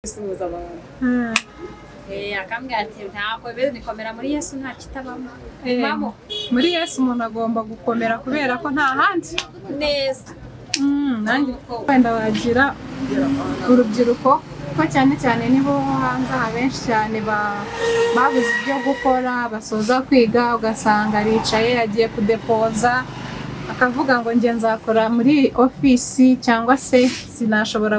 Suhuza abantu akambwira ati ntabwo beze nikomera muri Yesu nta kitabamo mamo muri Yesu umuntu agomba gukomera kubera ko nta handi neza nanjye wenda wagira urubyiruko ko cyane cyane nibo hanze abenshi cyane babuze ibyo gukora basoza kwiga ugasanga aricaye agiye kudepoza akavuga ngo nge nzakora muri ofisi cyangwa se sinashobora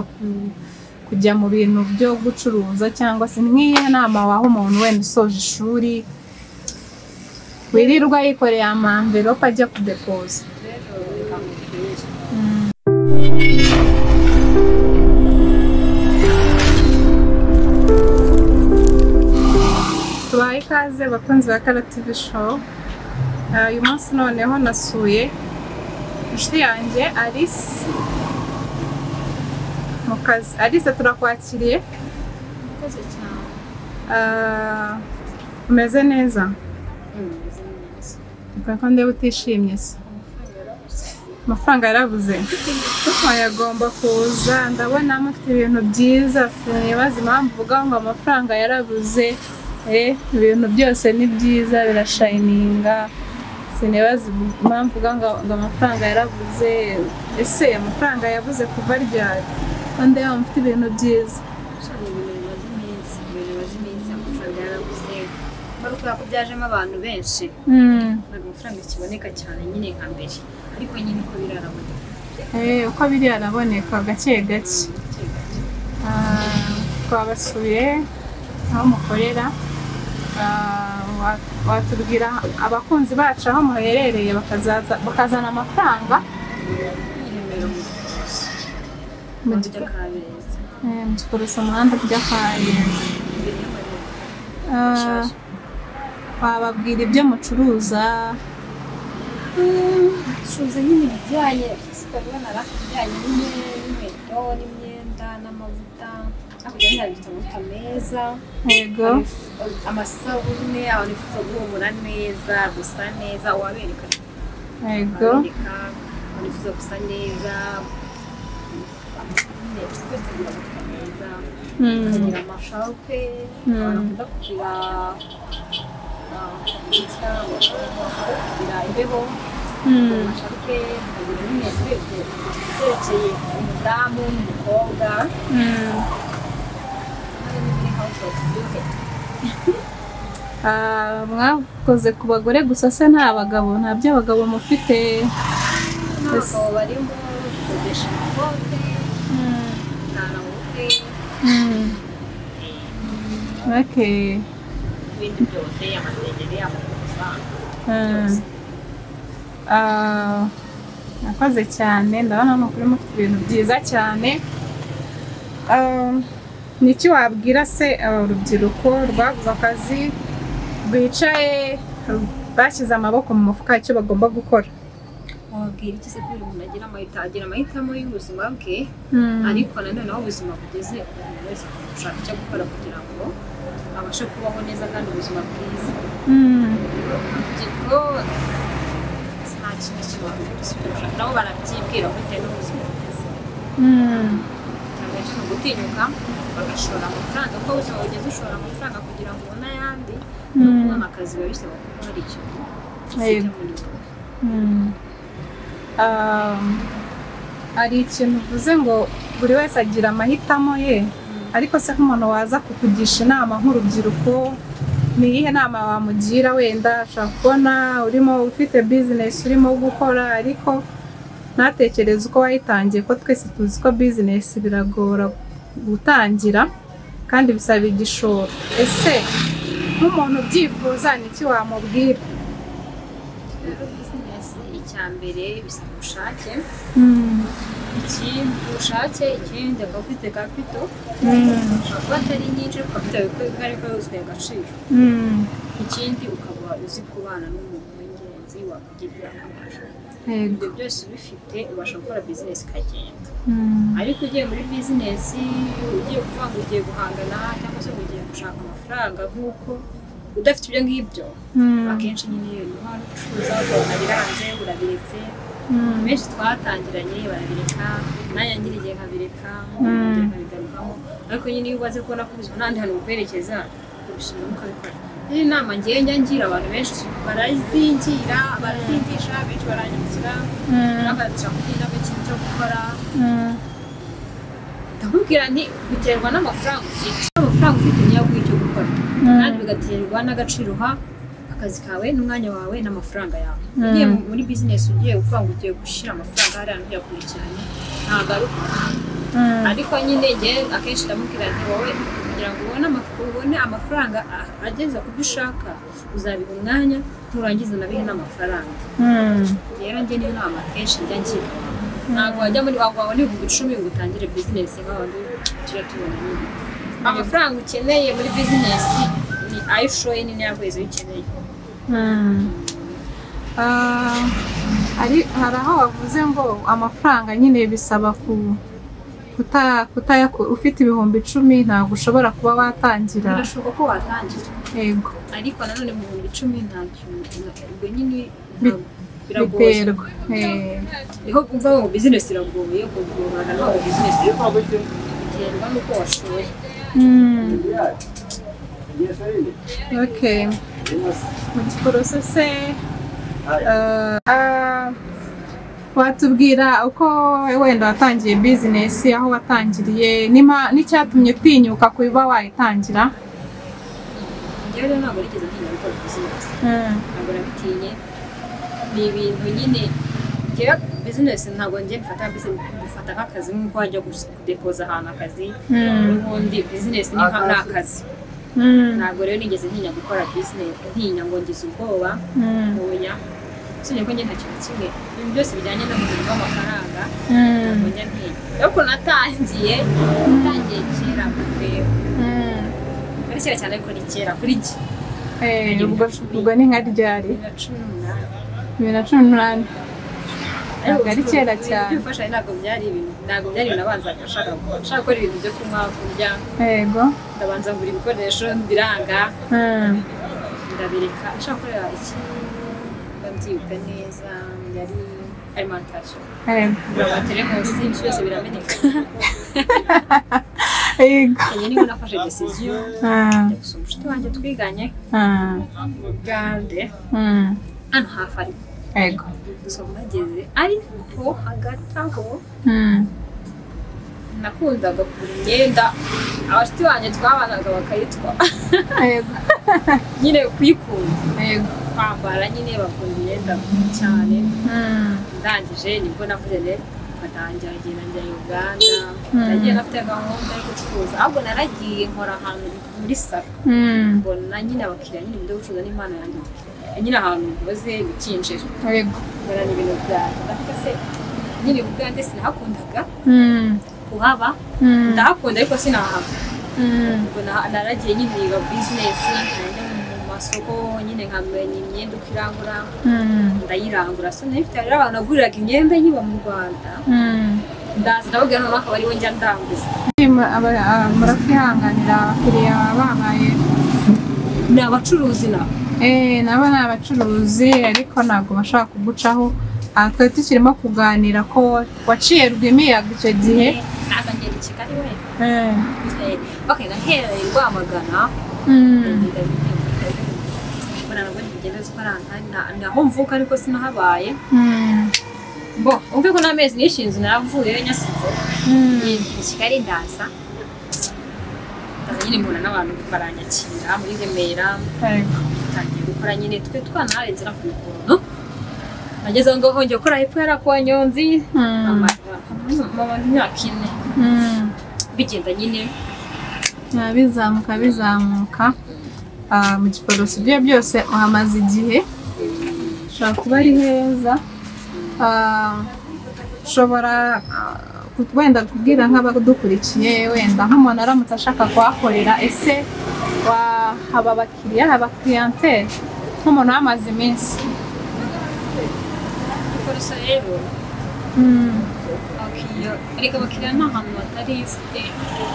kujya mu bintu byo gucuruza cyangwa se nk'iyihe nama waho umuntu wenda usoje ishuri wirirwa yikoreye amamverope ajya kudepoza. Tubaye ikaze bakunzi ba Kara TV show. Uyu munsi noneho nasuye inshuti yanjye Alice mukazi. Alice turakwakiriye. Murakoze cyane. Umeze neza? Umeze neza. Kuko ndeba utishimye se. Amafaranga yarabuze. Ayagomba kuza ndabona mufite ibintu byiza sinibaza impamvu uvuga ngo amafaranga yarabuze. Ibintu byose ni byiza birashininga. Sinibaza impamvu uvuga ngo amafaranga yarabuze. Ese amafaranga yabuze kuva ryari? Kandi mufite ibintu byiza. Amafaranga yarabuze. Baruka ko byajemo abantu benshi. Amafaranga kiboneka cyane nyine nka mbere. Ariko nyine ko biraraboneka. Uko biri araboneka gake gake. Twabasuye aho mukorera. Watubwira abakunzi bacu aho muherereye bakazana amafaranga mu gihe kabeza. Tukorosa umuhanda kujya Kabeza. Wababwira ibyo mucuruza? Tucuruza nyine ibijyanye bijyanye n'inkweto n'imyenda n'amavuta. Hakurya hari amavuta meza. Yego. Amasabune abantu bifuza guhumura neza gusa neza wabereka. Yego. Abantu bifuza gusa neza. Kugira amasharupe bakunda kugira imbeho amasharupe kugira n'imyenda yerekeye umudamu n'umukobwa mwakoze ku bagore gusa se nta bagabo nta by'abagabo mufite? Abagabo barimo gukodesha amakote Okay. Ibintu byose amasengeri amakosa nakoze cyane ndabona n'ukuri mufite ibintu byiza cyane. Niki wabwira se urubyiruko rwabuze akazi rwicaye bashyize amaboko mu mufuka icyo bagomba gukora? wabwira iki se kugira umuntu agira amahitamo y'ubuzima bwe ariko nanone aho ubuzima bugeze umuntu wese ashaka icyo gukora kugira ngo abashe kubaho neza kandi ubuzima bwiza. Kuko nta kintu kibaho nabo barabyibwira bitewe n'ubuzima bwiza. Ni ugutinyuka bagashora amafaranga kuko ubuzima bugeze ushora amafaranga kugira ngo ubone ayandi no kubona akazi biba bisaba kuko hari ikintu hari ikintu uvuze ngo buri wese agira amahitamo ye, ariko se nk'umuntu waza kukugisha inama nk'urubyiruko ni iyihe nama wamugira? Wenda ashaka kubona urimo ufite bizinesi urimo gukora ariko ntatekereze uko wayitangiye, ko twese tuzi ko bizinesi biragora gutangira kandi bisaba igishoro. Ese nk'umuntu ubyifuza ni iki wamubwira? Icyambere bisaba ubushake, ikindi akaba ufite kapito kuba atari nyinshi bitewe ko ariko yose agaciro. Ikindi ukaba uzi kubana n'umuntu w'ingenzi wakugirira akamaro. Ibyo byose ubifite ubasha gukora bizinesi ikagenda. Ariko ugiye muri bizinesi ugiye kuvuga ngo ugiye guhangana cyangwa se ugiye gushaka amafaranga nk'uko udafite ibyo ngibyo akenshi nyine iyo ucuruza ukabona biranze urabiretse benshi twatangiranye barabireka nanjye ngira igihe nkabireka nkabigarukamo ariko nyine iyo ubaze kubona ko ubuzima n'ahandi hantu bukwerekeza ubisubiramo ukabikora iyi nama ngiye njya ngira abantu benshi barazingira barazingisha benshi baranyandikira bakadusha kugira ikintu cyo gukora ndamubwira nti biterwa n'amafaranga ufite niyo aguha icyo gukora kandi bigaterwa n'agaciro uha akazi kawe n'umwanya wawe n'amafaranga yawe ugiye muri business ugiye uvuga ngo ugiye gushyira amafaranga hariya ntuyakurikirane ntabwo ari ariko nyine njye akenshi ndamubwira nti wowe kugira ngo ubone amafaranga ageza ku byo ushaka uzabiha umwanya nturangiza nabihe n'amafaranga rero njye niyo nama kenshi njya ngira ntabwo wajya muri wawe n'ibihumbi 10 ngo utangire business nk'abandi tujya tubona nyine amafaranga ukeneye muri business ni ayo ushoye ni nayo wese ukeneye hari aho wavuze ngo amafaranga nyine bisaba ufite ibihumbi 10 ntabwo ushobora kuba watangira birashoboka ko watangira yego ariko nanone mu bihumbi 10 nta kintu ubwo nyine biterwa niho kumva ngo business iragoye kugorana naho business biterwa n'uko washoye okay mu process watubwira uko wenda watangiye business aho watangiriye n'icyatumye utinyuka kuba wayitangira rero ntabwo rigeze ntinya gukora business ntabwo nabitinye ni ibintu nyine ngira business ntabwo ngiye bifata nk'akazi nk'uko wajya kudepoza ahantu akazi n'ubundi business ni nk'akazi ntabwo rero nigeze ntinya gukora business ntinya ngo ngize ubwoba ntoya sinye ko njye nta kintu kimwe ibintu byose bijyanye n'ubuzima bw'amafaranga ntabwo njya ntinya ariko natangiye kera kureba ari kera cyane ariko ni kera kuri jye ubwo ni nka ryari 2018 ntabwo ari kera cyane bifasha ntabwo byari ibintu nabanza gushaka gukora ibintu byo kunywa kurya yego ndabanza ngura ibikoresho biranga ndabireka nshaka gukorera iki ndabyibuka neza yari alimentation amatelemosi byose birameneka yego niba nafashe decision gusoma inshuti wanjye twiganye Uganda hano hafi ari yego bageze ariko hagati aho nakundaga kugura imyenda abashuti banjye twabanaga bakayitwa nyine kuyikunda kwambara nyine bakunda imyenda cyane ndangije nibwo navuze rero batangira njya Uganda nagiye nafite gahunda yo gucuruza ahubwo naragiye nkora ahantu muri salo mbona nyine abakiriya nyine ibyo gucuruza n'imana yanjye nyine ahantu mboze bikinjira mbona ni ibintu byanjye ndavuga se nyine Uganda sinahakundaga kuhaba ndahakunda ariko sinahaba ubwo naragiye nyine niga business nkajya mu masoko nyine nkamenya imyenda uko irangura ndayirangura so nifite rero abantu naguriraga imyenda nkiba mu Rwanda ndaza ndababwira noneho akaba ariwe njya ndanguza murakihanganira abakiriya babaye ni abacuruzi nabo nabo ni abacuruzi ariko ntabwo bashaka kugucaho twari tukirimo kuganira ko waciye rw'imiyaga icyo gihe naza ngenda i Kigali we nahereye Rwamagana mbona nabwo ntigenda naho mvuka ariko sinahabaye umve ko n'amezi nishinze navuye nyasize i Kigali ndaza nyine mbona n'abantu baranyakira muri Remera tangiye gukora nyine twe twanarenze no kubikuntu nageze ngo hongeye gukora hepfo yarakwa Nyonzi mama imyaka 4 bigenda nyine bizamuka mu Giporoso ibyo byose uhamaze igihe ushobora kuba ari heza ushobora wenda kubwira nk'abadukurikiye wenda nk'umuntu aramutse ashaka kuhakorera ese haba abakiriya haba clientele nk'umuntu wamaze iminsi Giporoso rero ariko abakiriya nta hantu batari ifite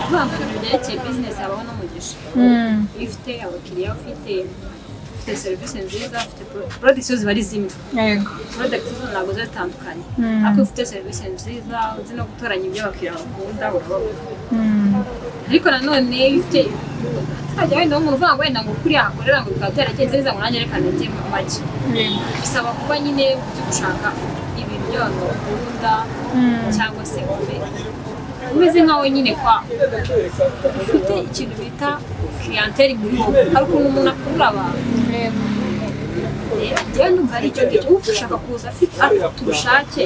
avuga ngo ibintu byerekeye business habaho n'umugisha iyo ufite abakiriya ufite ufite serivisi nziza ufite products ziba ari zimwe yego products zo ntabwo zitandukanye ariko ufite serivisi nziza uzi no gutoranya ibyo abakiriya bakunda urababona ariko nanone ufite hajya wenda umuntu uvuga ngo wenda ngo kuri ahakorera ngo bikaba byaragenze neza ngo nanjye reka njye mu make bisaba kuba nyine uzi gushaka ibintu by'abantu bakunda cyangwa se umeze nkawe nyine kwa ufite ikintu bita clientele muri wowe hari ukuntu umuntu akurura abantu njyewe numva ari icyo ngicyo ushaka kuza afite ubushake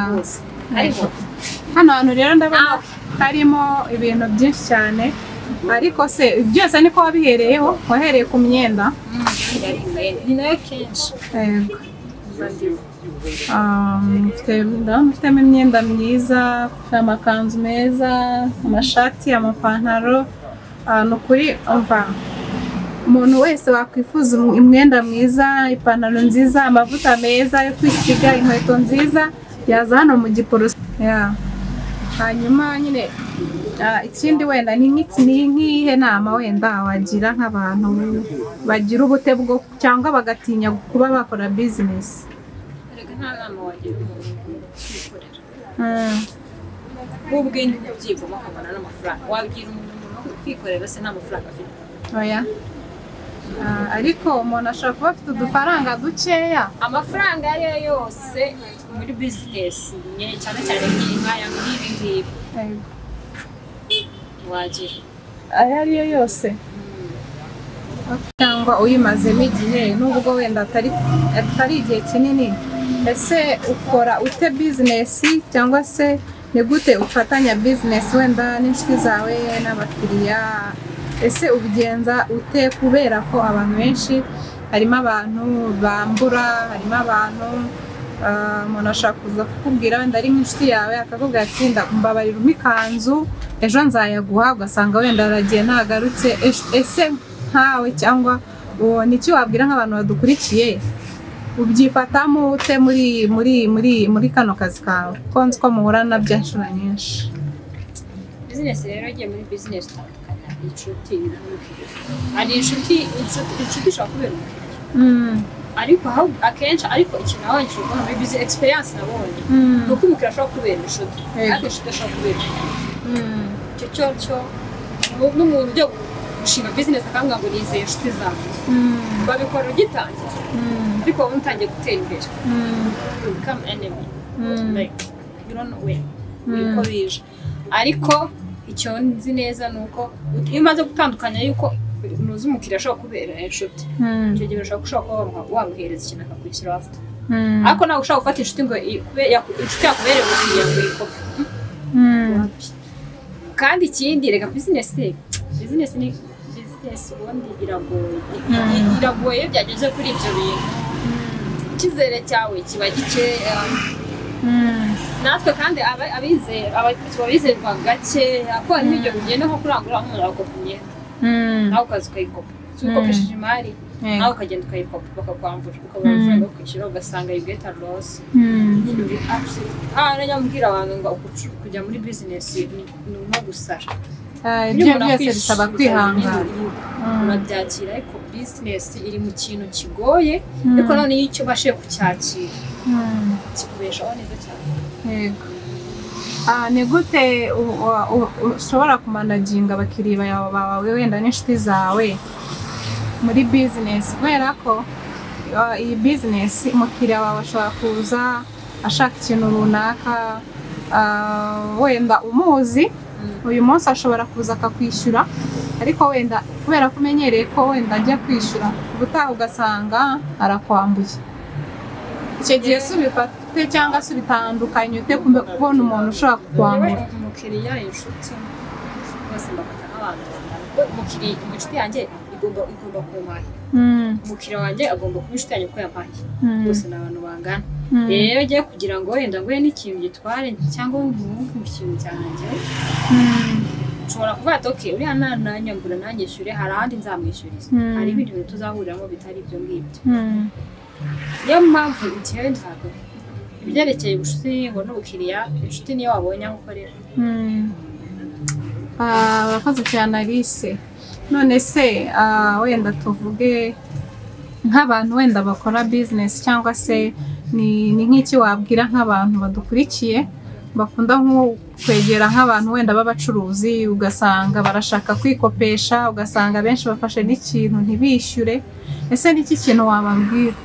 rwose hano hantu rero ndabona harimo ibintu byinshi cyane ariko se byose niko wabihereyeho wahereye ku myenda ni nayo kenshi mfitemo imyenda myiza amakanzu meza amashati amapantaro ni ukuri umva umuntu wese wakwifuza imyenda mwiza ipantaro nziza amavuta meza yo kwisiga inkweto nziza yaza hano mu Giporoso hanyuma nyine ikindi wenda ni nk'ihe nama wenda wagira nk'abantu bagira ubute bwo cyangwa bagatinya kuba bakora business nta nama wagira umuntu kwikorera ubwenge ubyivamo akabona n'amafaranga wabwira umuntu kwikorera se nta mafaranga afite oya ariko umuntu ashobora kuba afite udufaranga dukeya amafaranga ayo ari yo yose muri business cyane cyane nk'aya nk'ibi ngibi wagira ayo ari yo yose cyangwa uyimazemo igihe nubwo wenda atari igihe kinini ese ukora ute business cyangwa se ni gute ufatanya business wenda n'inshuti zawe n'abakiriya ese ubigenza ute kubera ko abantu benshi harimo abantu bambura harimo abantu umuntu ashaka kuza kukubwira wenda ari nk'inshuti yawe akakubwira ati mbabarira ikanzu ejo nzayaguha ugasanga wenda aragiye ntagarutse ese nkawe cyangwa n'icyo wabwira nk'abantu badukurikiye ubyifatamo ute muri kano kazi kawe ko nzi ko muhura nabyo inshuro nyinshi business rero agiye muri business inshuti hari inshuti ishobora kubera umukiriya ariko akenshi ariko ikintu nabonye kibona muri business experience nabonye ni uko umukiriya ashobora kubera inshuti ariko inshuti ashobora kubera cyo n'umuntu ujya gushinga business akambwira ngo nizeye inshuti zawe babikora ugitangira ariko wowe utangiye gutera imbere you become enemy like you don't know where uko bije ariko icyo nzi neza ni uko iyo umaze gutandukanya yuko unuzi umukiriya ashobora kubera inshuti icyo gihe ushobora kuba wamuhereza ikintu akakwishyura afite ariko nawe ushobora gufata inshuti ngo inshuti yakubereye umukiriya ngo yikope kandi ikindi reka business ni business ubundi iragoye byageze kuri ibyo bintu icyizere cyawe kiba gikeya natwe kandi abizerwa gake ko hari n'ibyo ugenda nko kurangura nk'umuntu agakopa imyenda nawe ukaza ukayikopa si ukopesheje imari nawe ukagenda ukayikopa bakakwambura ukabona amafaranga yo kwishyura ugasanga you get a loss nyine uri absolute nyamubwira abantu ngo kujya muri business ni nko gusara ibyo byose bisaba kwihangana urabyakira ariko business iri mu kintu kigoye ariko none iyo icyo ubashije kucyakira kikubeshaho neza cyane yego ni gute ushobora kumanaginga abakiriya bawe wenda n'inshuti zawe muri business kubera ko iyi business umukiriya wawe ashobora kuza ashaka ikintu runaka wenda umuzi uyu munsi ashobora kuza akakwishyura ariko wenda kubera ko umenyereye ko wenda ajya kwishyura ubutaha ugasanga arakwambuye icyo gihe se ubifate cyangwa se ubitandukanye ute kubona umuntu ushobora kukwambura umukiriya inshuti bose mbafata nk'abantu umukiriya inshuti yanjye igomba kumpaha umukiriya wanjye agomba kuba inshuti yanjye uko yampaye bose ni abantu bangana rero ugiye kugira ngo wenda ngo n'ikintu gitware cyangwa wumve ikintu cyanjye ushobora kuvuga ati okay uriya nanyambura nanyishyure hari ahandi nzamwishyuriza hari ibindi bintu tuzahuriramo bitari ibyo ngibyo niyo mpamvu njyewe ntabwo ibyerekeye ubucuti ngo n'ubukiriya inshuti niyo wabonye aho ukorera urakoze cyane Alice none se wenda tuvuge nk'abantu wenda bakora business cyangwa se ni nk'iki wabwira nk'abantu badukurikiye bakunda nko kwegera nk'abantu wenda b'abacuruzi ugasanga barashaka kwikopesha ugasanga benshi bafashe n'ikintu ntibishyure ese n'iki kintu wababwira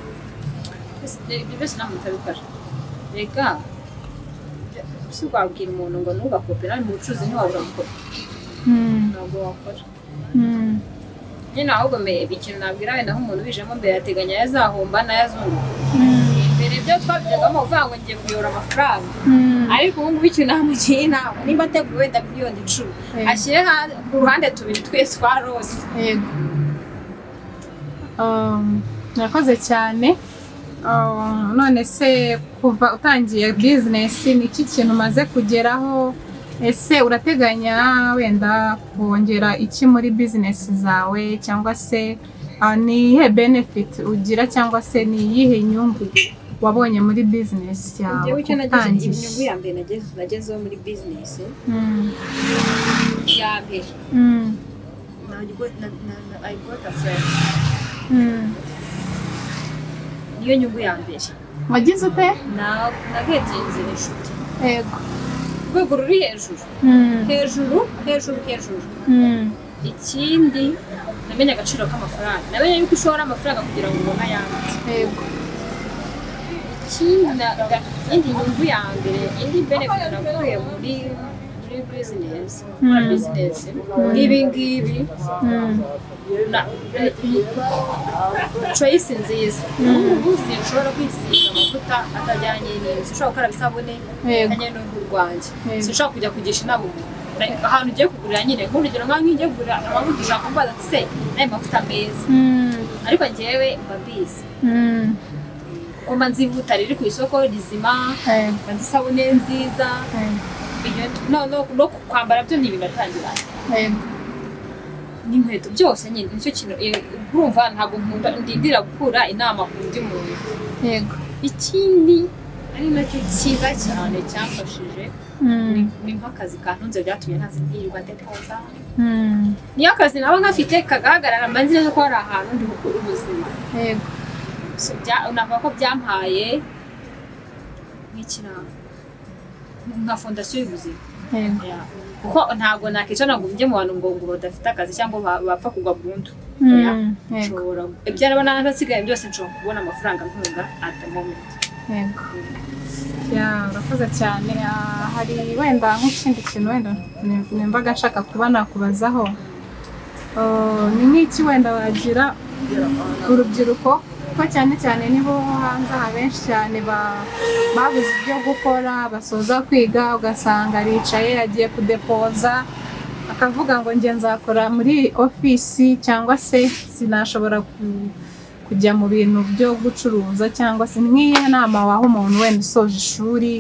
byose nta muntu abikora reka si wabwira umuntu ngo ntugakopera mu bucuruzi ntiwabura gukora ntabwo wakora nyine ahubwo mbere ikintu nabwira wenda nk'umuntu bijemo mbere yateganya yazahomba n'ayazunguka mbere byo twabyagamo uvuga ngo ngiye kuyora amafaranga ariko ubu ngubu ikintu namugiye inama nimba ateguye wenda miliyoni 10 ashyire ku ruhande tubiri twese twa rose yego murakoze cyane none se kuva utangiye business ni iki kintu umaze kugeraho ese urateganya wenda kongera iki muri business zawe cyangwa se ni iyihe benefit ugira cyangwa se ni iyihe nyungu wabonye muri business yawe utangiye inyungu ya mbere nagezeho muri business ya mbere I got a friend niyo nyungu ya mbere wagize ute nagetinze inshuti yego rwego ruri hejuru ikindi namenye agaciro k'amafaranga namenye yuko ushora amafaranga kugira ngo ubone ayandi yego indi nyungu ya mbere indi benefit nakuye muri business nk'ibi ngibi choice nziza ubu sinshobora kwisiga amavuta atajyanye n'inzu sinshobora gukaraba isabune atajyanye n'uruhu rwanjye sinshobora kujya kugisha inama ahantu ugiye kugurira nyine nk'urugero nk'aho ngiye kugurira amavuta ushaka kumbaza ati se n'ayo mavuta meza ariko njyewe mba mbizi kuko mba nzi ivuta riri ku isoko rizima mba nzi isabune nziza no kwambara byo ni ibintu atangirana n'inkweto byose nyine nicyo kintu urumva ntabwo ndindira gukura inama ku undi muntu yego ikindi ari nacyo cyiza cyane cyamfashije ni nk'akazi kantunze byatumye ntazi ntirirwa ndepoza niyo akazi naba nkafite kagahagarara mba nzi neza ko hari ahantu ndi gukura ubuzima yego navuga ko byampaye nk'ikiranga nka fondasiyo y'ubuzima kuko ntabwo nakicara ngo njye mu bantu ngo badafite akazi cyangwa bapfa kugwa burundu nshobora ibyaraba n'ahasigaye byose nshobora kubona amafaranga ntunga at the moment yego urakoze cyane hari wenda nk'ikindi kintu wenda nimbaga nshaka kuba nakubazaho ni nk'iki wenda wagira urubyiruko ko cyane cyane nibo hanze abenshi cyane babuze ibyo gukora basoza kwiga ugasanga aricaye agiye kudepoza akavuga ngo nge nzakora muri ofisi cyangwa se sinashobora kujya mu bintu byo gucuruza cyangwa se nk'iyo nama waho umuntu wenda usoje ishuri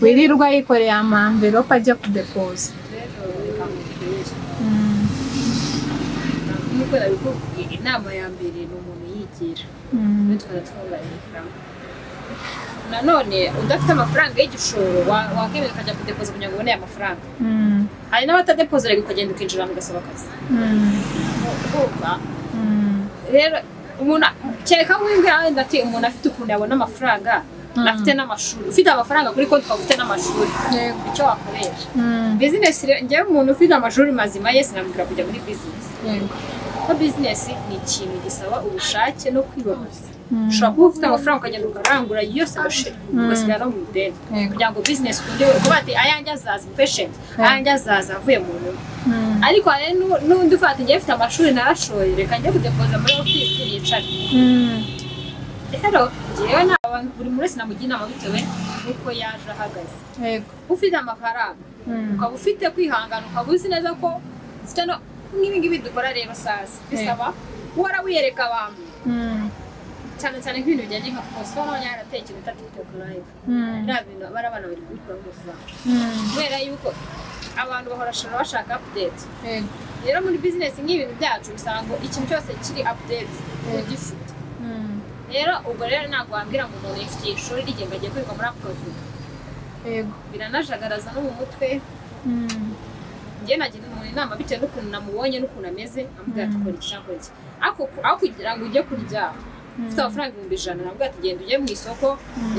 wirirwa yikoreye amamverope ajya kudepoza inama ya mbere ni umuntu yigira twari twabareka nanone udafite amafaranga y'igishoro wakemera ukajya kudepoza kugira ngo ubone aya mafaranga hari n'abatadepoza rero ukagenda ukinjira mugasaba akazi rero umuntu kereka wimbwira wenda ati umuntu afite ukuntu yabona amafaranga afite n'amashuri ufite amafaranga kuri konti ufite n'amashuri icyo wakoresha business njyewe umuntu ufite amashuri mazima yese namubwira kujya muri business ko business ni ikintu gisaba ubushake no kwibabaza ushobora kuba ufite amafaranga ukagenda ukarangura yose agashira ugasigara no mu ideni kugira ngo business kundi kuba ati ayanjye azaza patient ayanjye azaza avuye mu nyungu ariko hari n'undi ufata njye mfite amashuri narashoye reka njye kudepoza muri office yicare rero njyewe buri muri wese namugira inama bitewe n'uko yaje ahagaze ufite amafaranga ukaba ufite kwihangana ukaba uzi neza ko ufite no nk'ibingibi dukora rero sasa bisaba uhora wiyereka abantu cyane cyane nk'ibintu bijyanye nka posita nawe yarateye ikintu bita tiktok live biriya bintu bari abana bari kubikuraho amafaranga kubera yuko abantu bahora bashaka update rero muri business nk'ibintu byacu bisaba ngo ikintu cyose kiri update ugifite rero ubwo rero ntabwo wambwira ngo umuntu yifitiye ishuri rigenga agiye kwiga muri ako kavuga biranajagaraza no mu mutwe njye nagira umuntu inama bitewe n'ukuntu namubonye n'ukuntu ameze ambwira ati kora iki cyangwa iki aho kugira ngo ujye kurya ufite amafaranga 100 nabwo ati genda ujye mu isoko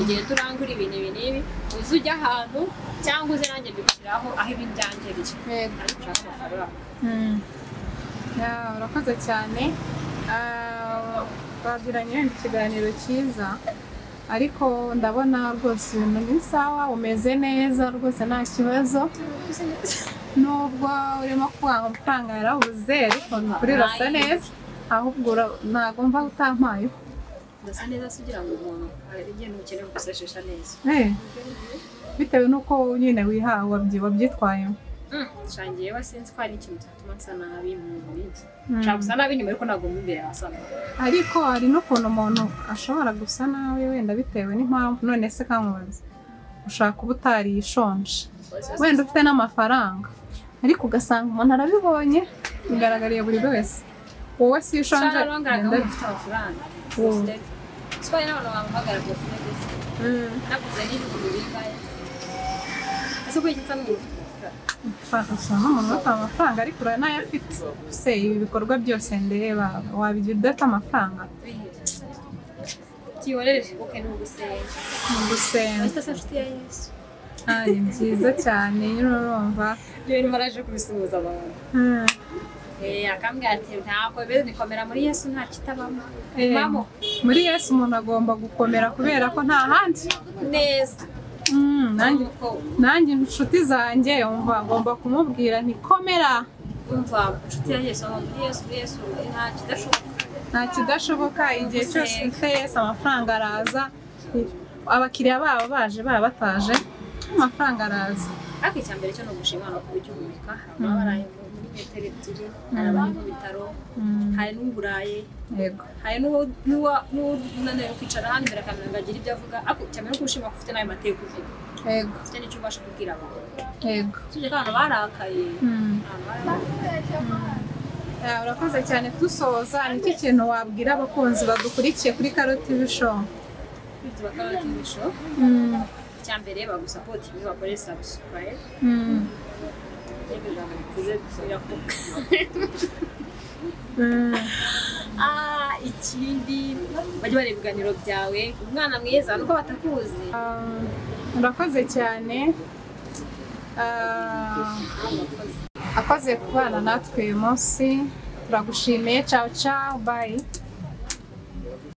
ugende turangura ibintu n'ibi uzi ujya ahantu cyangwa uze nanjye mbishyiraho aho ibintu byanjye biri ariko ushaka amafaranga urakoze cyane bagiranye ikiganiro cyiza ariko ndabona rwose ibintu ni sawa umeze neza rwose nta kibazo nubwo urimo kuvuga ngo amafaranga yarabuze ariko kuri rasa neza ahubwo ntabwo mva utampaye ndasa neza kugira ngo umuntu arige n'ukeneye gusashesha neza bitewe nuko nyine wihawe wabyitwaye shangiye wasinzi ko ari ikintu cyatuma nsa nabi mu minsi nshaka gusa nabi nyuma ariko ntabwo imbere hasana ariko hari n'ukuntu umuntu ashobora gusa nawe wenda bitewe n'impamvu none se kamubaza ushaka kuba utarishonje wenda ufite n'amafaranga ariko ugasanga umuntu arabibonye bigaragariye buri wese wowe si ushonje ndenda ufite amafaranga twaye n'abantu bamuhagara rwose neza naguze n'ibintu bingahe ese ko iki nsanga usanga umuntu ufite amafaranga ariko uranayafite se ibi bikorwa byose ndeba wabigira udafite amafaranga kiyorereje kuko ni ugusenga ese nshuti ya Yesu ni byiza cyane urumva rero maraje kubisuhuza abantu akambwira ati ntabwo beze nikomera muri Yesu nta kitabamo mamo muri Yesu umuntu agomba gukomera kubera ko nta handi neza nanjye inshuti zanjye umva ngomba kumubwira ntikomera umva inshuti ya Yesu muri Yesu nta kidashoboka igihe cyose ufite Yesu amafaranga araza abakiriya babo baje baba bataje amafaranga araza ariko icyambere cyo no gushima no kubyumvika abaraye muri metero 2 arabari mu bitaro hari n'uburaye yego hari n'unaniwe kwicara hano imbere kamera ngagira ibyo avuga ariko cyambere ko ushima kufite nayo mateka uvuga yego ufite n'icyo ubasha kubwira abantu yego tuje kandi barakaye urakoze cyane dusoza nicyo kintu wabwira abakunzi badukurikiye kuri Karo TV show cyambere bagusapoti niba bakore subscribe ikindi bajye bareba ibiganiro byawe umwana mwiza nuko batakuzi urakoze cyane akoze kubana natwe uyu munsi turagushimiye ciao ciao bye